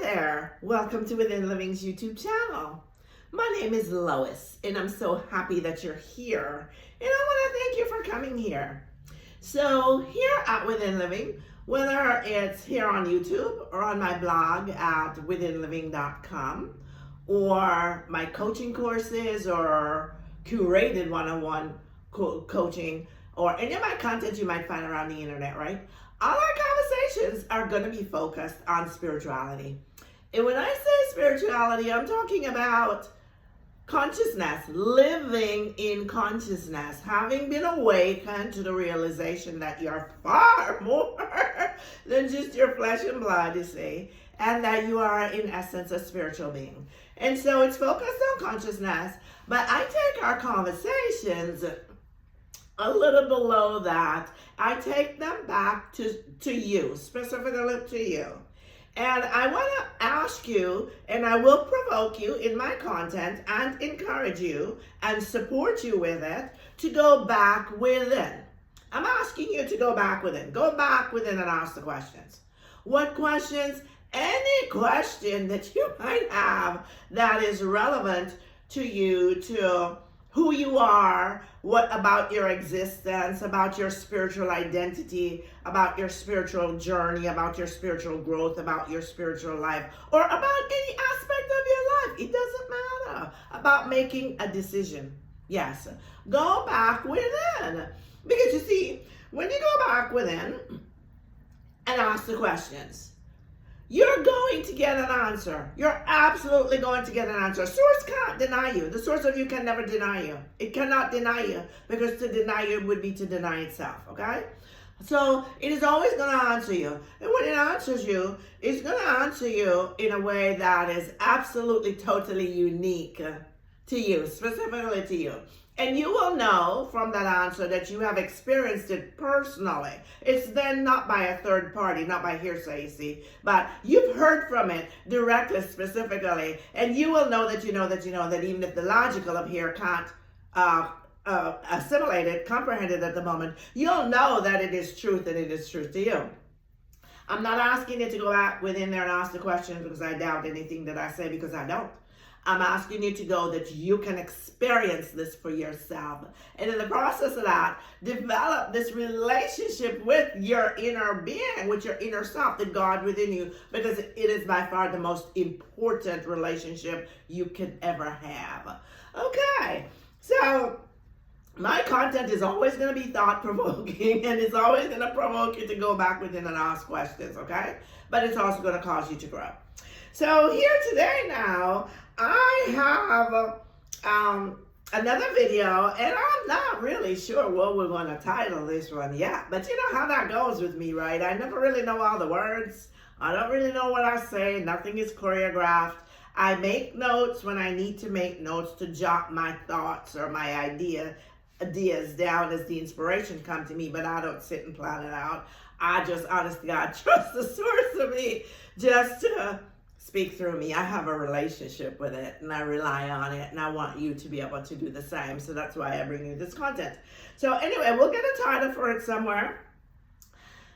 there. Welcome to Within Living's YouTube channel. My name is Lois, and I'm so happy that you're here. And I want to thank you for coming here. So here at Within Living, whether it's here on YouTube or on my blog at WithinLiving.com, or my coaching courses or curated one-on-one coaching, or any of my content you might find around the internet, right? All our conversations are going to be focused on spirituality. And when I say spirituality, I'm talking about consciousness, living in consciousness, having been awakened to the realization that you're far more than just your flesh and blood, you see, and that you are in essence a spiritual being. And so it's focused on consciousness, but I take our conversations a little below that. I take them back to you, specifically to you. And I want to ask you, and I will provoke you in my content and encourage you and support you with it, to go back within. I'm asking you to go back within. Go back within and ask the questions. What questions? Any question that you might have that is relevant to you, to who you are, what about your existence, about your spiritual identity, about your spiritual journey, about your spiritual growth, about your spiritual life, or about any aspect of your life. It doesn't matter. About making a decision. Yes. Go back within. Because you see, when you go back within and ask the questions, you're going to get an answer. You're absolutely going to get an answer. Source can't deny you. The source of you can never deny you. It cannot deny you, because to deny you would be to deny itself, okay? So it is always going to answer you. And when it answers you, it's going to answer you in a way that is absolutely, totally unique to you, specifically to you. And you will know from that answer that you have experienced it personally. It's then not by a third party, not by hearsay, you see, but you've heard from it directly, specifically, and you will know that you know that you know that even if the logical of here can't assimilate it, comprehend it at the moment, you'll know that it is truth, and it is truth to you. I'm not asking you to go back within there and ask the questions because I doubt anything that I say, because I don't. I'm asking you to go that you can experience this for yourself. And in the process of that, develop this relationship with your inner being, with your inner self, the God within you, because it is by far the most important relationship you could ever have. Okay, so my content is always going to be thought-provoking, and it's always going to provoke you to go back within and ask questions, okay? But it's also going to cause you to grow. So here today now, I have another video, and I'm not really sure what we're going to title this one yet. But you know how that goes with me, right? I never really know all the words. I don't really know what I say. Nothing is choreographed. I make notes when I need to make notes, to jot my thoughts or my ideas down as the inspiration comes to me, but I don't sit and plan it out. I just, honest to God, trust the source of me just to speak through me. I have a relationship with it, and I rely on it, and I want you to be able to do the same. So that's why I bring you this content. So anyway, we'll get a title for it somewhere.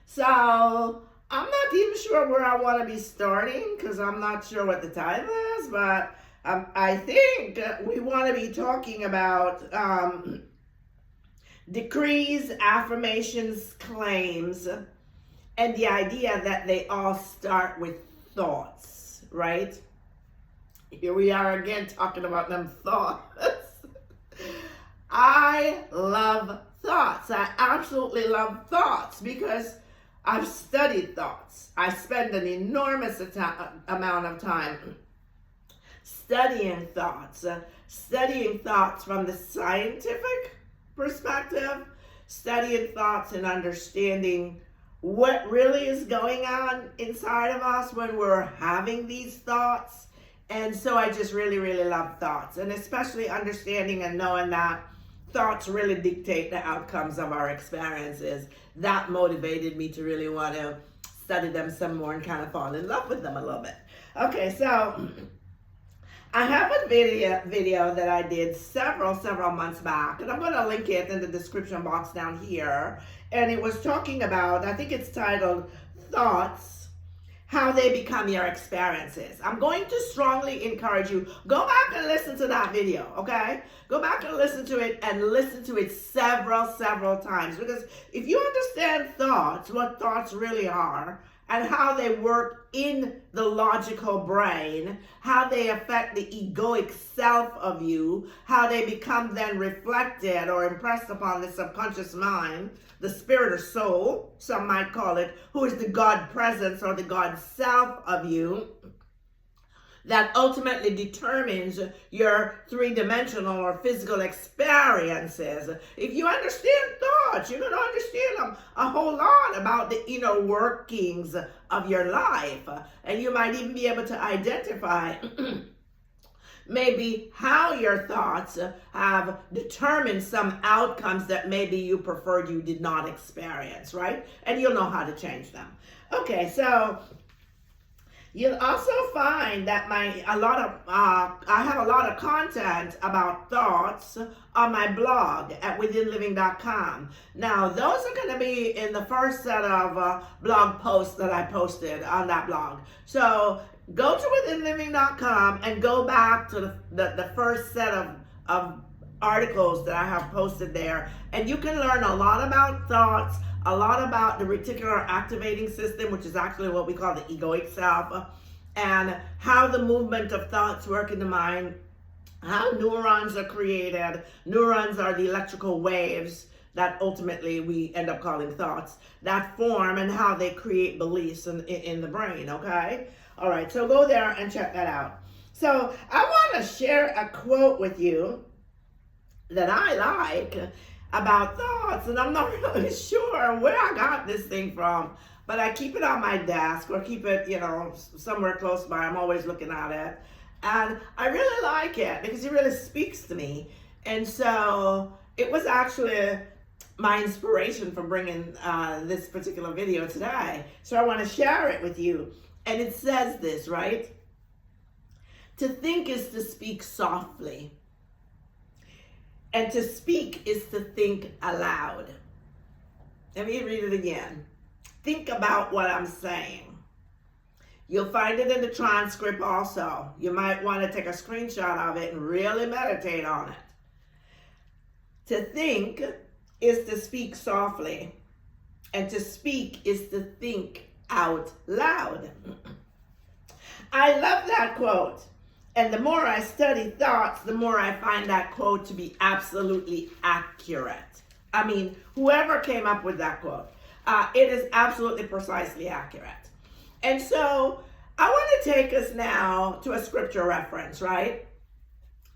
So I'm not even sure where I want to be starting, because I'm not sure what the title is, but I think we want to be talking about decrees, affirmations, claims, and the idea that they all start with thoughts. Right? Here we are again talking about them thoughts. I love thoughts. I absolutely love thoughts because I've studied thoughts. I spend an enormous amount of time studying thoughts from the scientific perspective, studying thoughts and understanding what really is going on inside of us when we're having these thoughts. And so I just really, really love thoughts, and especially understanding and knowing that thoughts really dictate the outcomes of our experiences. That motivated me to really want to study them some more and kind of fall in love with them a little bit. Okay, so I have a video that I did several months back, and I'm going to link it in the description box down here. And it was talking about, I think it's titled Thoughts, how they become your experiences. I'm going to strongly encourage you, go back and listen to that video, okay? Go back and listen to it, and listen to it several times. Because if you understand thoughts, what thoughts really are, and how they work in the logical brain, how they affect the egoic self of you, how they become then reflected or impressed upon the subconscious mind, the spirit or soul, some might call it, who is the God presence or the God self of you, that ultimately determines your three-dimensional or physical experiences. If you understand thoughts, you're going to understand a whole lot about the inner workings of your life. And you might even be able to identify maybe how your thoughts have determined some outcomes that maybe you preferred you did not experience, right? And you'll know how to change them. Okay, so you'll also find that I have a lot of content about thoughts on my blog at WithinLiving.com. Now, those are going to be in the first set of blog posts that I posted on that blog. So go to WithinLiving.com and go back to the first set of articles that I have posted there, and you can learn a lot about thoughts, a lot about the reticular activating system, which is actually what we call the egoic self, and how the movement of thoughts work in the mind, how neurons are created. Neurons are the electrical waves that ultimately we end up calling thoughts that form, and how they create beliefs in the brain, okay? All right, so go there and check that out. So I want to share a quote with you that I like about thoughts, and I'm not really sure where I got this thing from, but I keep it on my desk, or keep it, somewhere close by. I'm always looking at it, and I really like it because it really speaks to me. And so it was actually my inspiration for bringing this particular video today. So I want to share it with you. And it says this, right? To think is to speak softly. And to speak is to think aloud. Let me read it again. Think about what I'm saying. You'll find it in the transcript also. You might want to take a screenshot of it and really meditate on it. To think is to speak softly. And to speak is to think out loud. I love that quote. And the more I study thoughts, the more I find that quote to be absolutely accurate. I mean, whoever came up with that quote, it is absolutely precisely accurate. And so I want to take us now to a scripture reference, right?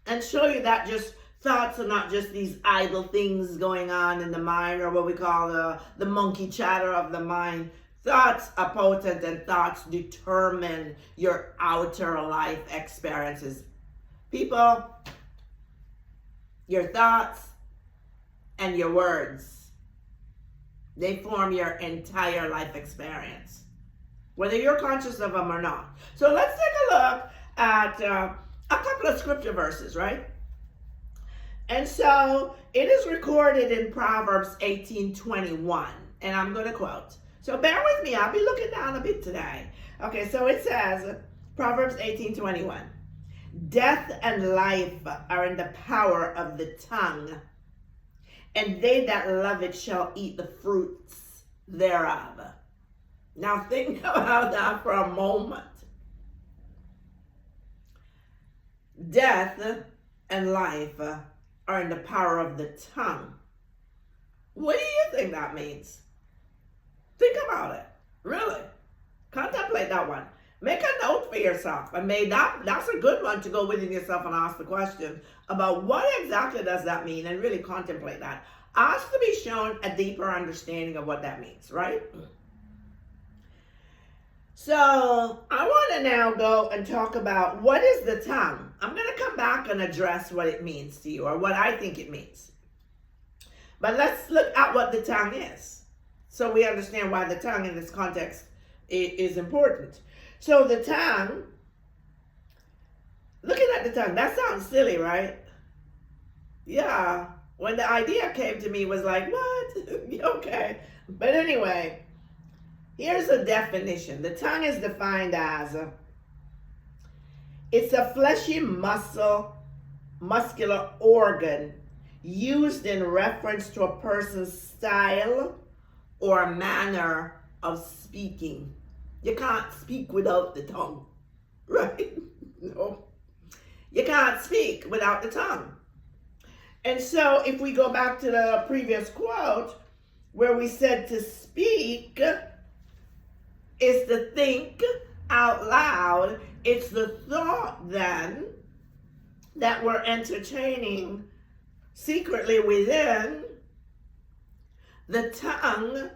And show you that just thoughts are not just these idle things going on in the mind, or what we call the monkey chatter of the mind. Thoughts are potent, and thoughts determine your outer life experiences. People, your thoughts and your words, they form your entire life experience, whether you're conscious of them or not. So let's take a look at a couple of scripture verses, right? And so it is recorded in Proverbs 18:21, and I'm going to quote. So bear with me, I'll be looking down a bit today. Okay, so it says, Proverbs 18:21, death and life are in the power of the tongue, and they that love it shall eat the fruits thereof. Now think about that for a moment. Death and life are in the power of the tongue. What do you think that means? Think about it. Really. Contemplate that one. Make a note for yourself. And that's a good one to go within yourself and ask the question about what exactly does that mean, and really contemplate that. Ask to be shown a deeper understanding of what that means, right? So I want to now go and talk about what is the tongue. I'm going to come back and address what it means to you, or what I think it means. But let's look at what the tongue is, so we understand why the tongue in this context is important. So the tongue, looking at the tongue, that sounds silly, right? Yeah. When the idea came to me, was like, what? Okay. But anyway, Here's a definition. The tongue is defined as it's a fleshy muscular organ used in reference to a person's style or manner of speaking. You can't speak without the tongue, right? No. You can't speak without the tongue. And so if we go back to the previous quote where we said to speak is to think out loud, it's the thought then that we're entertaining secretly within. The tongue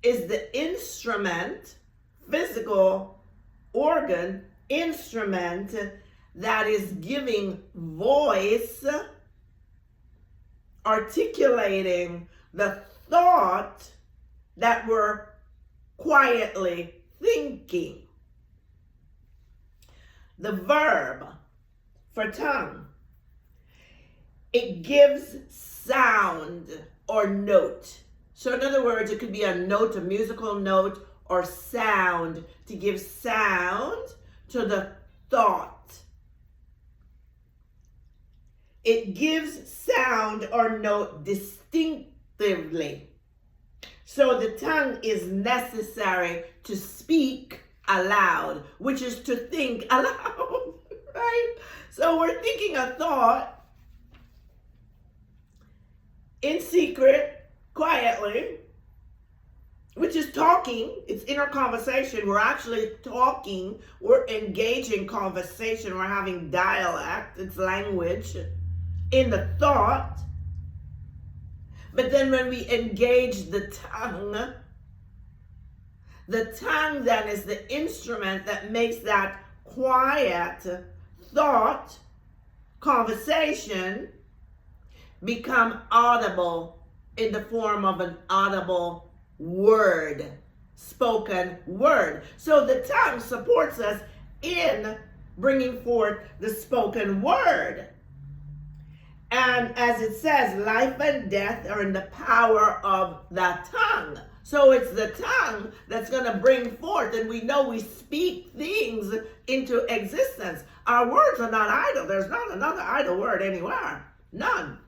is the instrument, physical organ, instrument that is giving voice, articulating the thought that we're quietly thinking. The verb for tongue, it gives sound or note. So in other words, it could be a note, a musical note, or sound, to give sound to the thought. It gives sound or note distinctively. So the tongue is necessary to speak aloud, which is to think aloud, right? So we're thinking a thought in secret, quietly, which is talking. It's inner conversation. We're actually talking. We're engaging conversation. We're having dialect. It's language in the thought. But then when we engage the tongue then is the instrument that makes that quiet thought, conversation, become audible in the form of an audible word, spoken word. So the tongue supports us in bringing forth the spoken word. And as it says, life and death are in the power of the tongue. So it's the tongue that's going to bring forth, and we know we speak things into existence. Our words are not idle. There's not another idle word anywhere. None.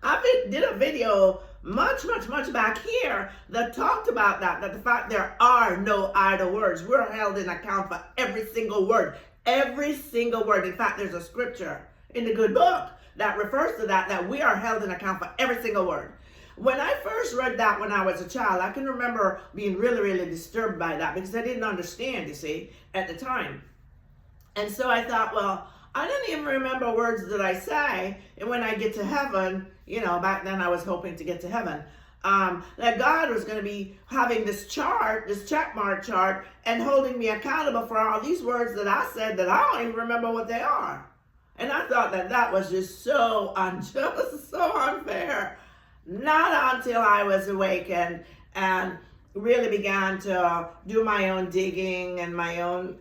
I did a video much back here that talked about that the fact there are no idle words. We're held in account for every single word. Every single word. In fact, there's a scripture in the good book that refers to that we are held in account for every single word. When I first read that when I was a child, I can remember being really disturbed by that because I didn't understand, you see, at the time. And so I thought, well, I don't even remember words that I say. And when I get to heaven, back then I was hoping to get to heaven, that God was going to be having this chart, this check mark chart, and holding me accountable for all these words that I said that I don't even remember what they are. And I thought that was just so unjust, so unfair. Not until I was awakened and really began to do my own digging and my own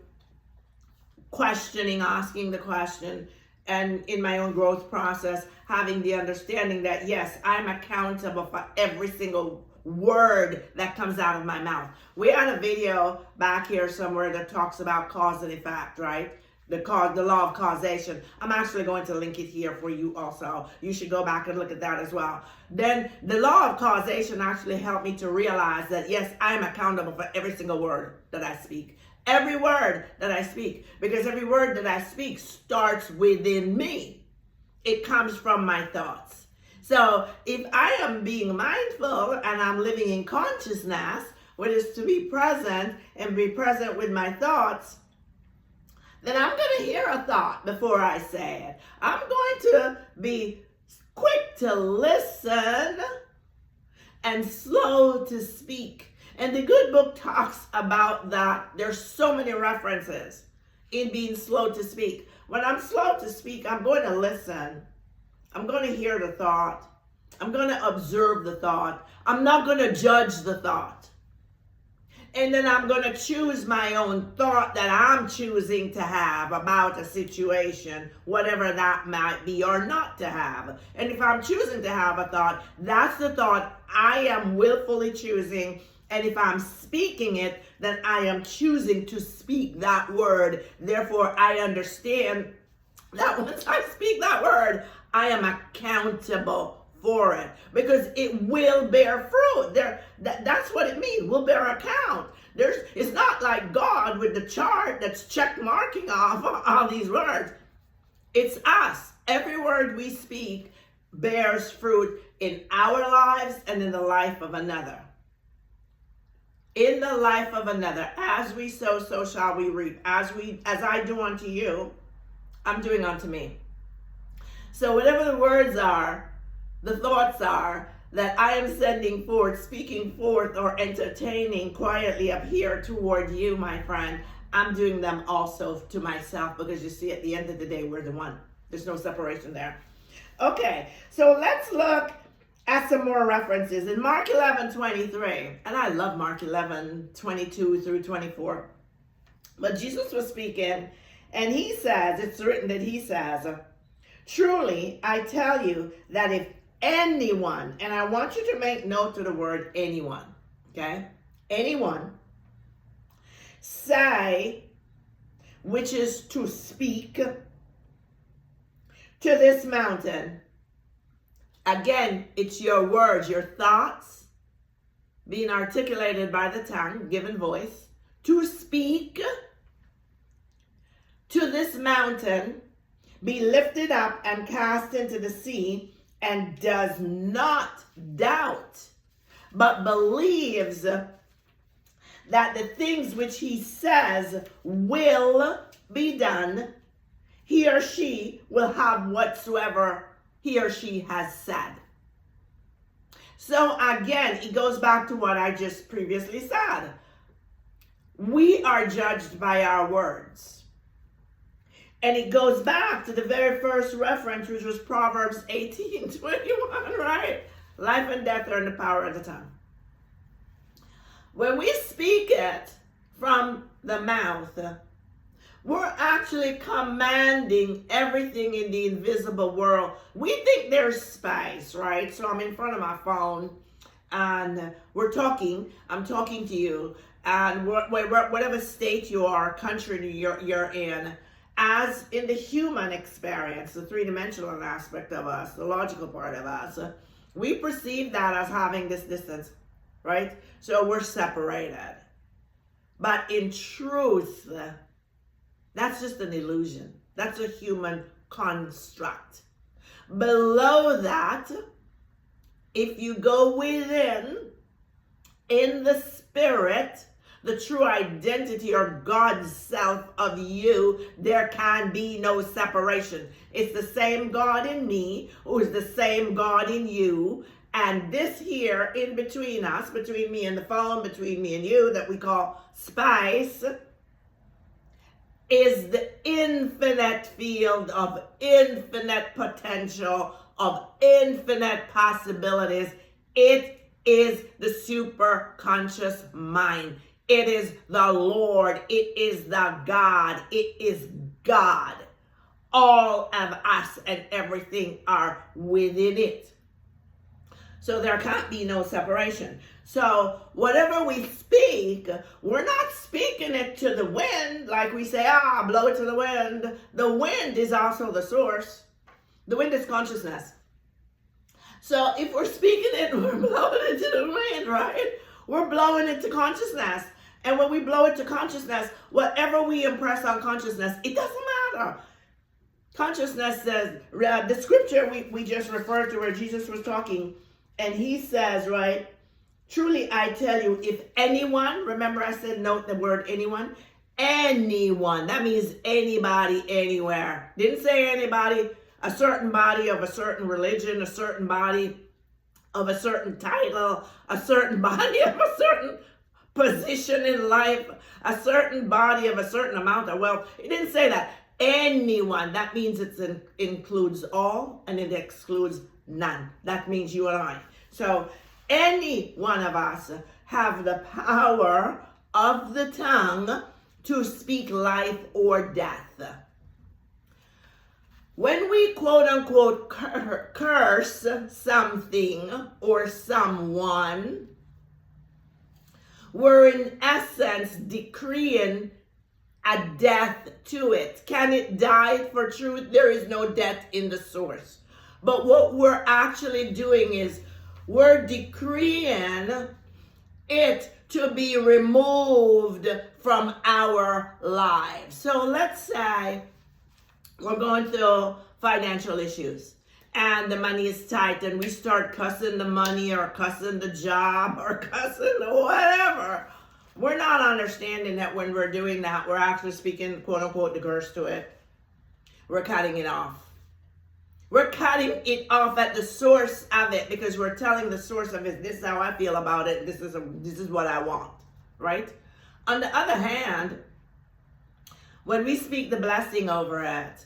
questioning, asking the question, and in my own growth process, having the understanding that, yes, I'm accountable for every single word that comes out of my mouth. We had a video back here somewhere that talks about cause and effect, right? The law of causation. I'm actually going to link it here for you also. You should go back and look at that as well. Then the law of causation actually helped me to realize that, yes, I am accountable for every single word that I speak. Every word that I speak. Because every word that I speak starts within me. It comes from my thoughts. So if I am being mindful and I'm living in consciousness, which is to be present and be present with my thoughts, then I'm going to hear a thought before I say it. I'm going to be quick to listen and slow to speak. And the good book talks about that. There's so many references in being slow to speak. When I'm slow to speak, I'm going to listen. I'm going to hear the thought. I'm going to observe the thought. I'm not going to judge the thought. And then I'm going to choose my own thought that I'm choosing to have about a situation, whatever that might be, or not to have. And if I'm choosing to have a thought, that's the thought I am willfully choosing And if I'm speaking it, then I am choosing to speak that word. Therefore, I understand that once I speak that word, I am accountable for it, because it will bear fruit. That's what it means. We'll bear account. It's not like God with the chart that's check marking off all these words. It's us. Every word we speak bears fruit in our lives and in the life of another. In the life of another, as we sow, so shall we reap. As I do unto you, I'm doing unto me. So whatever the words are, the thoughts are that I am sending forth, speaking forth, or entertaining quietly up here toward you, my friend, I'm doing them also to myself, because you see, at the end of the day, we're the one. There's no separation there. Okay, so let's look at some more references. In Mark 11:23, and I love Mark 11:22 through 24, but Jesus was speaking, and he says, it's written that he says, truly, I tell you that if anyone, and I want you to make note of the word anyone, okay? Anyone, say, which is to speak, to this mountain. Again, it's your words, your thoughts being articulated by the tongue, given voice, to speak to this mountain, be lifted up and cast into the sea, and does not doubt, but believes that the things which he says will be done, he or she will have whatsoever he or she has said. So again, it goes back to what I just previously said. We are judged by our words. And it goes back to the very first reference, which was Proverbs 18:21, right? Life and death are in the power of the tongue. When we speak it from the mouth, we're actually commanding everything in the invisible world. We think there's space, right? So I'm in front of my phone and we're talking. I'm talking to you, and whatever state you are, country you're in, as in the human experience, the three-dimensional aspect of us, the logical part of us, we perceive that as having this distance, right? So we're separated. But in truth, that's just an illusion. That's a human construct. Below that, if you go within, in the spirit, the true identity or God's self of you, there can be no separation. It's the same God in me, who is the same God in you. And this here in between us, between me and the phone, between me and you, that we call space, is the infinite field of infinite potential, of infinite possibilities. It is the super conscious mind. It is the Lord. It is the God. It is God. All of us and everything are within it. So there can't be no separation. So whatever we speak, we're not speaking it to the wind like we say, blow it to the wind. The wind is also the source. The wind is consciousness. So if we're speaking it, we're blowing it to the wind, right? We're blowing it to consciousness. And when we blow it to consciousness, whatever we impress on consciousness, it doesn't matter. Consciousness says, the scripture we just referred to where Jesus was talking, and he says, right, truly I tell you, if anyone, remember I said note the word anyone, that means anybody, anywhere. Didn't say anybody, a certain body of a certain religion, a certain body of a certain title, a certain body of a certain position in life, a certain body of a certain amount of wealth. It didn't say that. Anyone, that means it includes all and it excludes none. That means you and I. So any one of us have the power of the tongue to speak life or death. When we quote unquote curse something or someone, we're in essence decreeing a death to it. Can it die for truth? There is no death in the source. But what we're actually doing is we're decreeing it to be removed from our lives. So let's say we're going through financial issues and the money is tight and we start cussing the money or cussing the job or cussing whatever. We're not understanding that when we're doing that, we're actually speaking, quote unquote, the curse to it. We're cutting it off. We're cutting it off at the source of it because we're telling the source of it, this is how I feel about it. This is what I want, right? On the other hand, when we speak the blessing over it,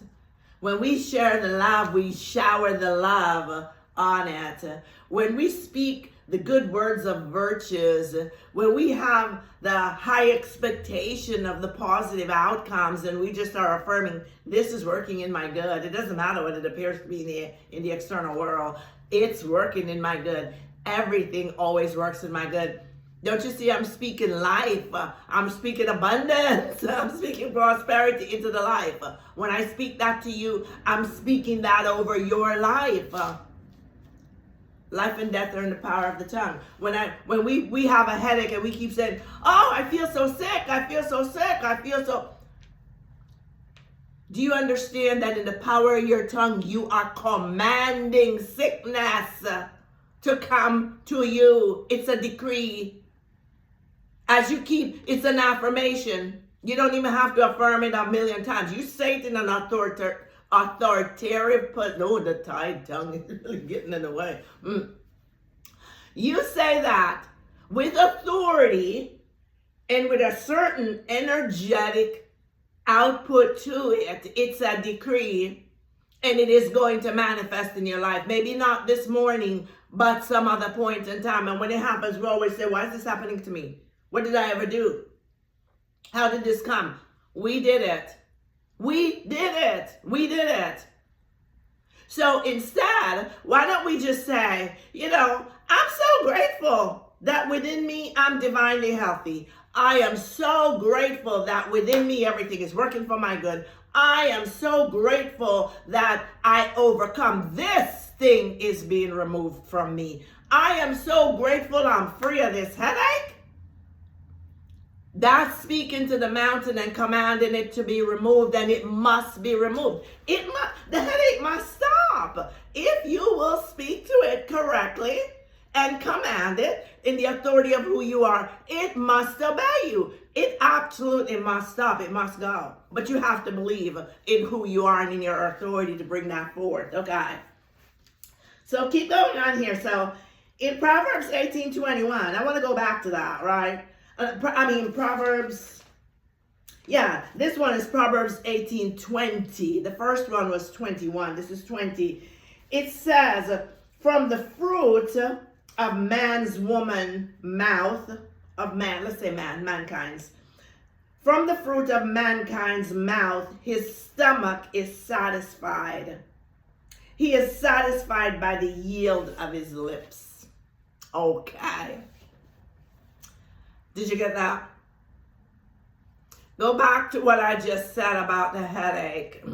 when we share the love, we shower the love on it. When we speak the good words of virtues, when we have the high expectation of the positive outcomes and we just are affirming, this is working in my good. It doesn't matter what it appears to be in the external world. It's working in my good. Everything always works in my good. Don't you see I'm speaking life? I'm speaking abundance. I'm speaking prosperity into the life. When I speak that to you, I'm speaking that over your life. Life and death are in the power of the tongue. When we have a headache and we keep saying, oh, I feel so sick, I feel so sick, I feel so... Do you understand that in the power of your tongue, you are commanding sickness to come to you? It's a decree. As you keep, it's an affirmation. You don't even have to affirm it a million times. You say it in an authoritative, the tied tongue is really getting in the way. You say that with authority and with a certain energetic output to it. It's a decree and it is going to manifest in your life. Maybe not this morning, but some other point in time. And when it happens, we always say, why is this happening to me? What did I ever do? How did this come? We did it. We did it. We did it. So instead, why don't we just say, I'm so grateful that within me, I'm divinely healthy. I am so grateful that within me, everything is working for my good. I am so grateful that I overcome. This thing is being removed from me. I am so grateful I'm free of this headache. That's speaking to the mountain and commanding it to be removed, and it must be removed. The headache must stop. If you will speak to it correctly and command it in the authority of who you are, it must obey you. It absolutely must stop. It must go. But you have to believe in who you are and in your authority to bring that forth. Okay. So keep going on here. So in Proverbs 18:21, I want to go back to that, right? Proverbs, this one is Proverbs 18:20. The first one was 21. This is 20. It says, from the fruit of man's woman mouth, of man, let's say mankind's. From the fruit of mankind's mouth, his stomach is satisfied. He is satisfied by the yield of his lips. Okay. Did you get that? Go back to what I just said about the headache.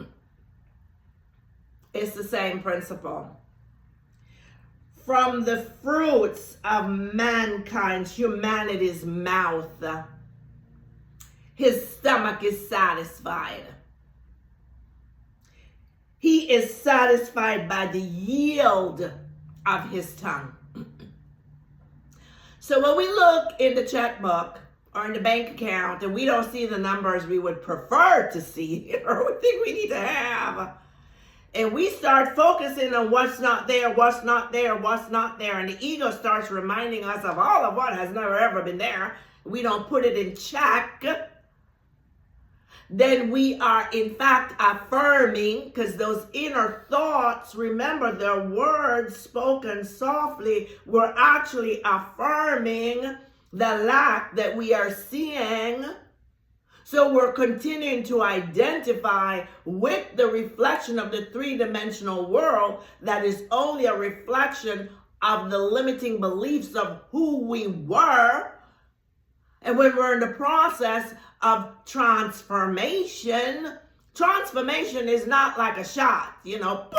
It's the same principle. From the fruits of mankind's, humanity's mouth, his stomach is satisfied. He is satisfied by the yield of his tongue. So when we look in the checkbook or in the bank account and we don't see the numbers we would prefer to see or we think we need to have, and we start focusing on what's not there, what's not there, what's not there, and the ego starts reminding us of all of what has never ever been there, we don't put it in check, then we are in fact affirming, because those inner thoughts, remember, they're words spoken softly, we're actually affirming the lack that we are seeing. So we're continuing to identify with the reflection of the three-dimensional world that is only a reflection of the limiting beliefs of who we were. And when we're in the process of transformation, transformation is not like a shot, boop.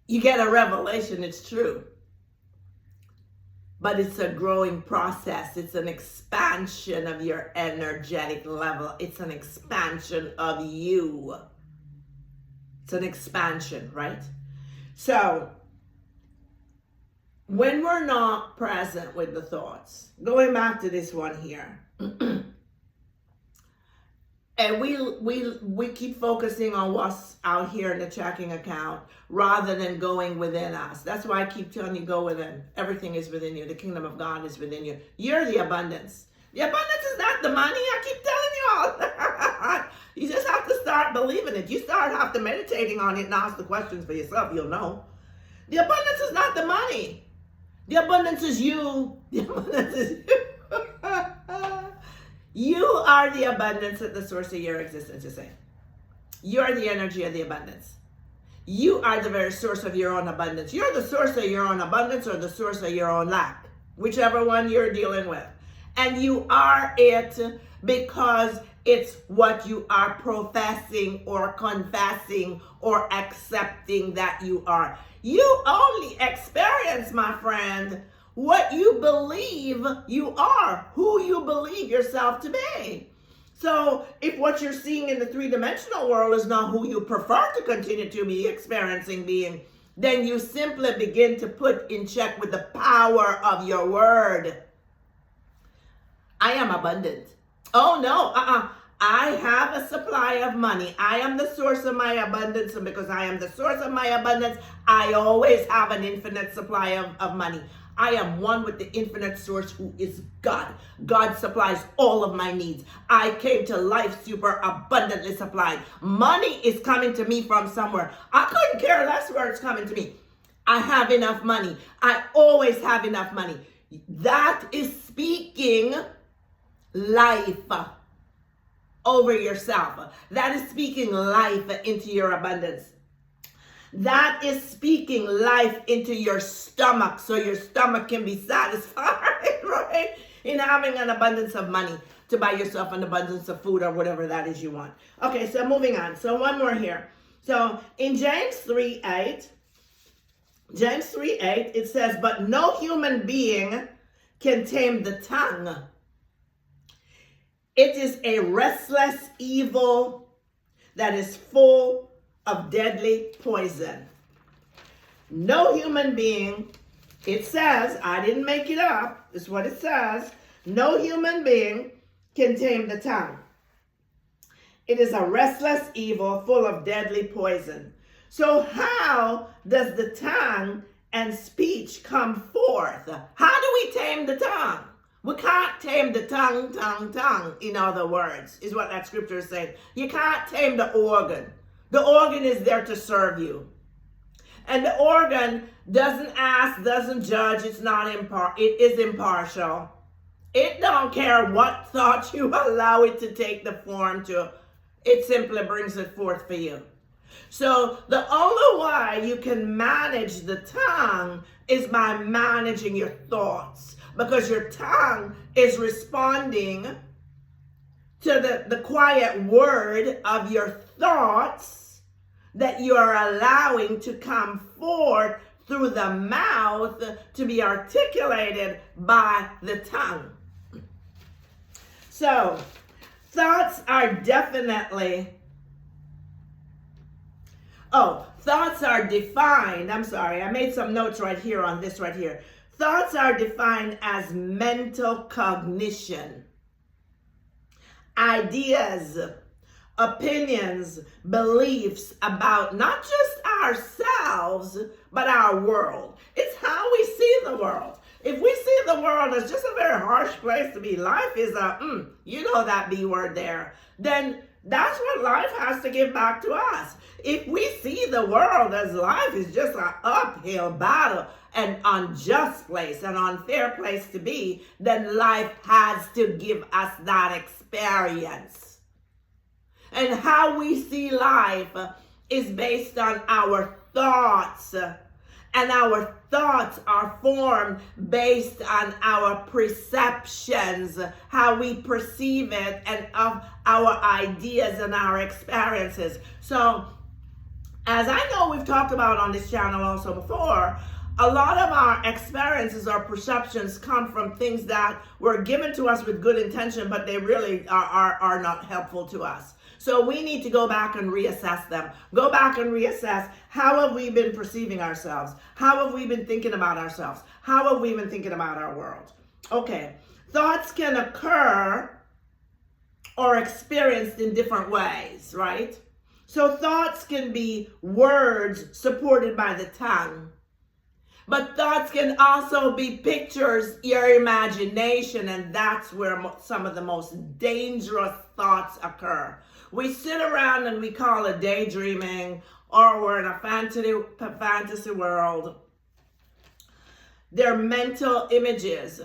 You get a revelation, it's true. But it's a growing process. It's an expansion of your energetic level. It's an expansion of you. It's an expansion, right? So, when we're not present with the thoughts, going back to this one here, and we keep focusing on what's out here in the checking account rather than going within us. That's why I keep telling you, go within. Everything is within you. The kingdom of God is within you. You're the abundance. The abundance is not the money. I keep telling you all that. You just have to start believing it. You start after meditating on it and ask the questions for yourself. You'll know. The abundance is not the money. The abundance is you. The abundance is you. You are the abundance at the source of your existence, you say. You are the energy of the abundance. You are the very source of your own abundance. You're the source of your own abundance or the source of your own lack, whichever one you're dealing with. And you are it because it's what you are professing or confessing or accepting that you are. You only experience, my friend, what you believe you are, who you believe yourself to be. So if what you're seeing in the three-dimensional world is not who you prefer to continue to be experiencing being, then you simply begin to put in check with the power of your word. I am abundant. Oh no, I have a supply of money. I am the source of my abundance, and because I am the source of my abundance, I always have an infinite supply of money. I am one with the infinite source who is God. God supplies all of my needs. I came to life super abundantly supplied. Money is coming to me from somewhere. I couldn't care less where it's coming to me. I have enough money. I always have enough money. That is speaking life over yourself. That is speaking life into your abundance. That is speaking life into your stomach so your stomach can be satisfied, right? In having an abundance of money to buy yourself an abundance of food or whatever that is you want. Okay, so moving on. So one more here. So in James 3:8, it says, but no human being can tame the tongue. It is a restless evil that is full of deadly poison. No human being, it says, I didn't make it up, it's what it says, no human being can tame the tongue. It is a restless evil full of deadly poison. So how does the tongue and speech come forth? How do we tame the tongue? We can't tame the tongue, in other words, is what that scripture is saying. You can't tame the organ. The organ is there to serve you. And the organ doesn't ask, doesn't judge, it is impartial. It don't care what thought you allow it to take the form to. It simply brings it forth for you. So the only way you can manage the tongue is by managing your thoughts. Because your tongue is responding to the quiet word of your thoughts that you are allowing to come forth through the mouth to be articulated by the tongue. So, thoughts are definitely, thoughts are defined, I'm sorry, I made some notes right here on this right here. Thoughts are defined as mental cognition, ideas, opinions, beliefs about not just ourselves, but our world. It's how we see the world. If we see the world as just a very harsh place to be, life is that B word there, then that's what life has to give back to us. If we see the world as life is just an uphill battle, an unjust place, an unfair place to be, then life has to give us that experience. And how we see life is based on our thoughts. And our thoughts are formed based on our perceptions, how we perceive it, and of our ideas and our experiences. So, as I know we've talked about on this channel also before, a lot of our experiences or perceptions come from things that were given to us with good intention, but they really are not helpful to us. So we need to go back and reassess them. Go back and reassess, how have we been perceiving ourselves? How have we been thinking about ourselves? How have we been thinking about our world? Okay, thoughts can occur or experienced in different ways, right? So thoughts can be words supported by the tongue. But thoughts can also be pictures, your imagination, and that's where some of the most dangerous thoughts occur. We sit around and we call it daydreaming, or we're in a fantasy world. They're mental images.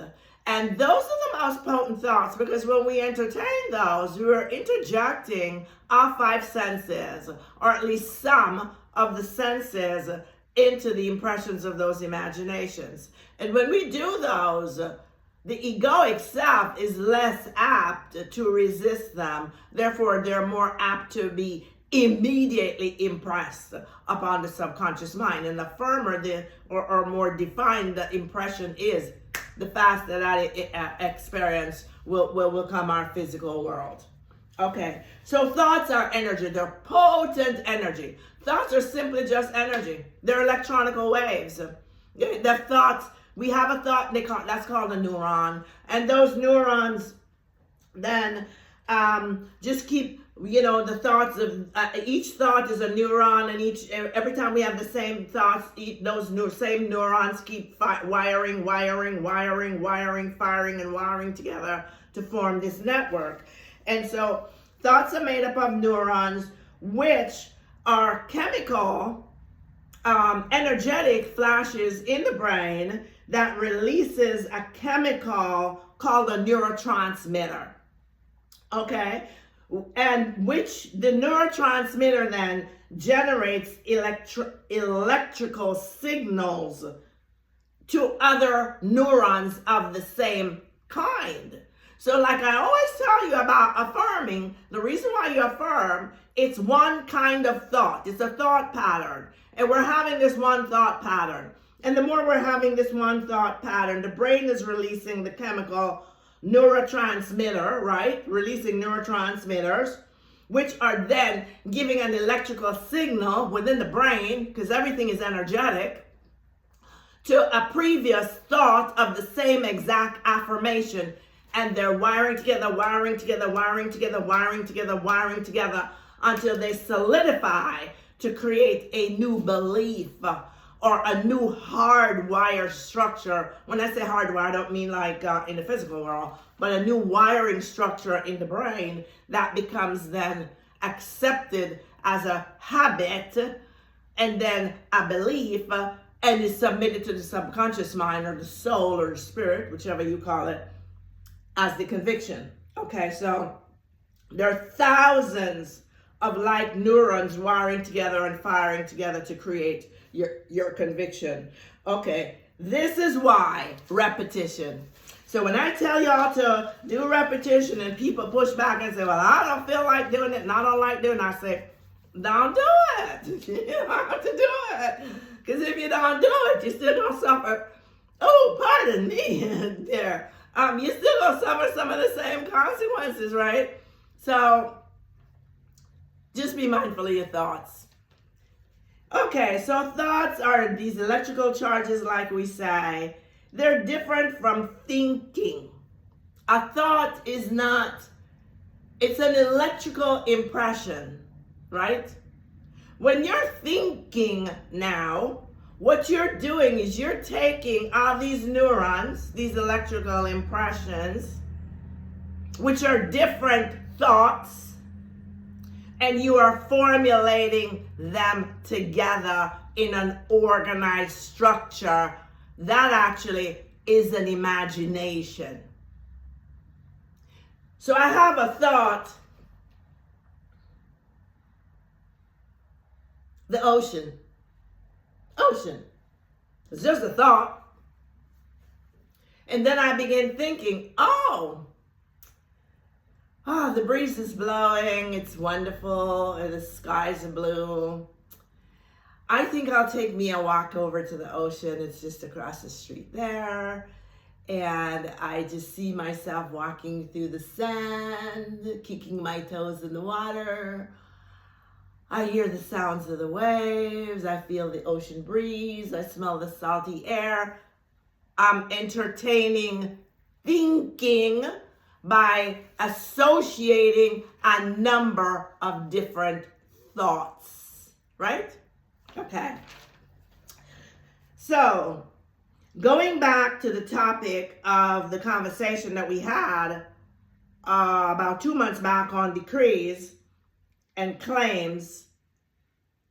And those are the most potent thoughts, because when we entertain those, we're interjecting our five senses, or at least some of the senses, into the impressions of those imaginations. And when we do those, the egoic self is less apt to resist them. Therefore, they're more apt to be immediately impressed upon the subconscious mind. And the firmer or more defined the impression is, the faster that experience will become our physical world. Okay, so thoughts are energy. They're potent energy. Thoughts are simply just energy. They're electronical waves. They're thoughts. We have a thought, that's called a neuron. And those neurons then just keep, the thoughts of, each thought is a neuron, and every time we have the same thoughts, those same neurons keep wiring, firing and wiring together to form this network. And so thoughts are made up of neurons, which are chemical, energetic flashes in the brain that releases a chemical called a neurotransmitter. Okay? And which the neurotransmitter then generates electrical signals to other neurons of the same kind. So like I always tell you about affirming, the reason why you affirm, it's one kind of thought. It's a thought pattern. And we're having this one thought pattern. And the more we're having this one thought pattern, the brain is releasing the chemical neurotransmitter, right? Releasing neurotransmitters, which are then giving an electrical signal within the brain, because everything is energetic, to a previous thought of the same exact affirmation. And they're wiring together until they solidify to create a new belief or a new hardwire structure. When I say hardwire, I don't mean like in the physical world, but a new wiring structure in the brain that becomes then accepted as a habit and then a belief, and is submitted to the subconscious mind or the soul or the spirit, whichever you call it, as the conviction. Okay, so there are thousands of like neurons wiring together and firing together to create your conviction. Okay, this is why repetition. So when I tell y'all to do repetition and people push back and say, well, I don't feel like doing it and I don't like doing it, I say, don't do it. You don't have to do it. Because if you don't do it, you're still going to suffer. Oh, pardon me there. You're still going to suffer some of the same consequences, right? So just be mindful of your thoughts. Okay, so thoughts are these electrical charges, like we say. They're different from thinking. A thought is not, it's an electrical impression, right? When you're thinking now, what you're doing is you're taking all these neurons, these electrical impressions, which are different thoughts, and you are formulating them together in an organized structure. That actually is an imagination. So I have a thought, the ocean. It's just a thought. And then I begin thinking, the breeze is blowing, it's wonderful, and the skies are blue. I think I'll take me a walk over to the ocean. It's just across the street there. And I just see myself walking through the sand, kicking my toes in the water. I hear the sounds of the waves. I feel the ocean breeze. I smell the salty air. I'm entertaining thinking by associating a number of different thoughts, right? Okay. So, going back to the topic of the conversation that we had about 2 months back on decrees and claims,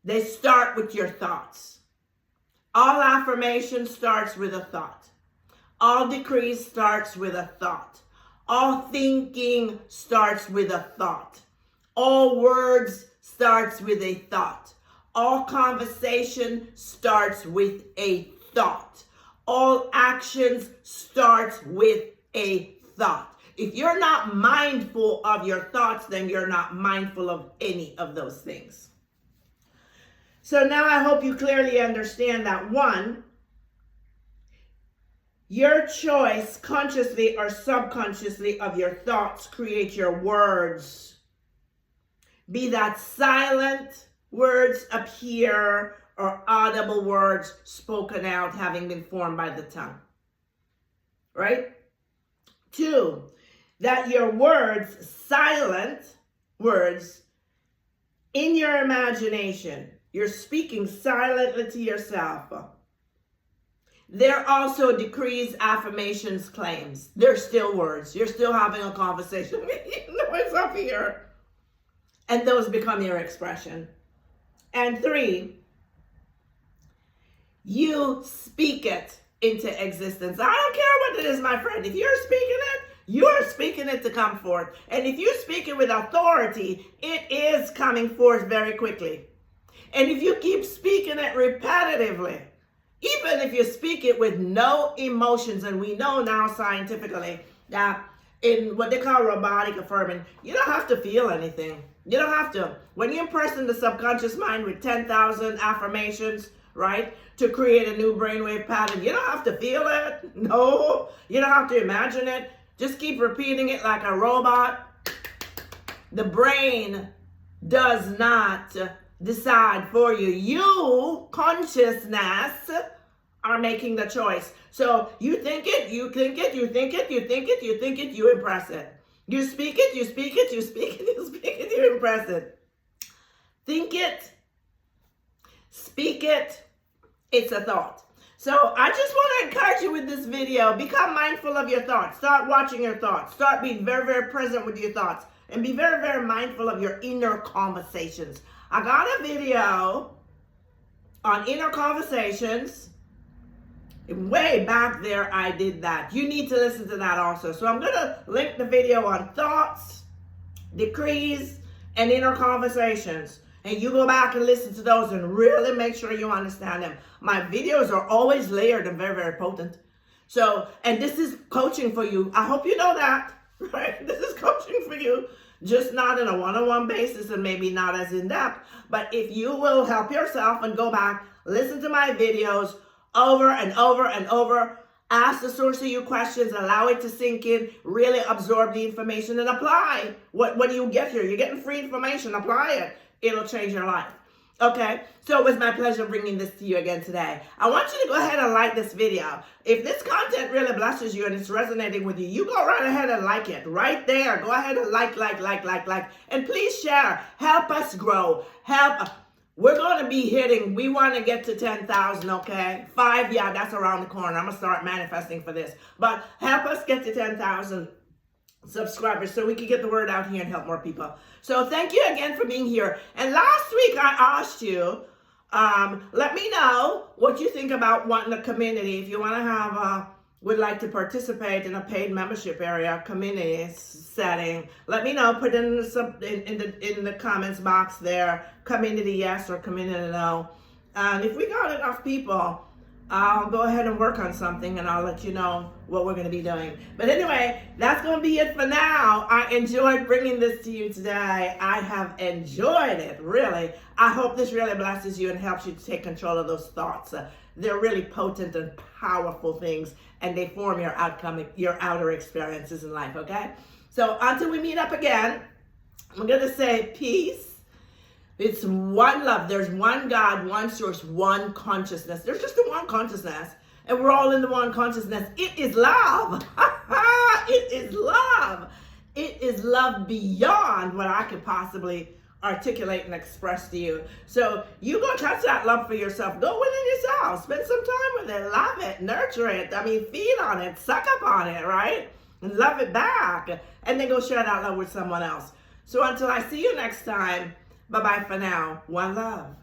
they start with your thoughts. All affirmation starts with a thought. All decrees starts with a thought. All thinking starts with a thought. All words starts with a thought. All conversation starts with a thought. All actions starts with a thought. If you're not mindful of your thoughts, then you're not mindful of any of those things. So now I hope you clearly understand that, one, your choice, consciously or subconsciously, of your thoughts create your words. Be that silent words up here or audible words spoken out, having been formed by the tongue. Right? Two, that your words, silent words, in your imagination, you're speaking silently to yourself. They're also decrees, affirmations, claims. They're still words. You're still having a conversation. You know it's up here. And those become your expression. And three, you speak it into existence. I don't care what it is, my friend. If you're speaking it, you're speaking it to come forth. And if you speak it with authority, it is coming forth very quickly. And if you keep speaking it repetitively, even if you speak it with no emotions, and we know now scientifically that in what they call robotic affirming, you don't have to feel anything. You don't have to. When you impress the subconscious mind with 10,000 affirmations, right, to create a new brainwave pattern, you don't have to feel it. No, you don't have to imagine it. Just keep repeating it like a robot. The brain does not decide for you. You, consciousness, are making the choice. So you think it, you think it, you think it, you think it, you think it, you impress it. You speak it, you speak it, you speak it, you speak it, you impress it. Think it, speak it, it's a thought. So I just want to encourage you with this video, become mindful of your thoughts. Start watching your thoughts. Start being very, very present with your thoughts. And be very, very mindful of your inner conversations. I got a video on inner conversations. Way back there, I did that. You need to listen to that also. So I'm going to link the video on thoughts, decrees, and inner conversations. And you go back and listen to those and really make sure you understand them. My videos are always layered and very, very potent. So, and this is coaching for you. I hope you know that, right? This is coaching for you. Just not in a one-on-one basis and maybe not as in-depth. But if you will help yourself and go back, listen to my videos over and over and over, ask the source of your questions, allow it to sink in, really absorb the information and apply. What do you get here? You're getting free information. Apply it. It'll change your life. Okay, so it was my pleasure bringing this to you again today. I want you to go ahead and like this video. If this content really blesses you and it's resonating with you, you go right ahead and like it. Right there. Go ahead and like. And please share. Help us grow. We're going to be hitting, we want to get to 10,000, okay? 5, yeah, that's around the corner. I'm going to start manifesting for this. But help us get to 10,000 subscribers so we can get the word out here and help more people. So thank you again for being here. And last week I asked you, let me know what you think about wanting a community. If you want to have would like to participate in a paid membership area, community setting, let me know. Put in the comments box there, community yes or community no. And if we got enough people, I'll go ahead and work on something and I'll let you know what we're going to be doing. But anyway, that's going to be it for now. I enjoyed bringing this to you today. I have enjoyed it, really. I hope this really blesses you and helps you to take control of those thoughts. They're really potent and powerful things, and they form your outcome, your outer experiences in life, okay? So until we meet up again, I'm going to say peace. It's one love. There's one God, one source, one consciousness. There's just the one consciousness, and we're all in the one consciousness. It is love. It is love. It is love beyond what I could possibly articulate and express to you. So you go touch that love for yourself. Go within yourself. Spend some time with it. Love it. Nurture it. Feed on it. Suck up on it, right? And love it back. And then go share that love with someone else. So until I see you next time, bye-bye for now. One love.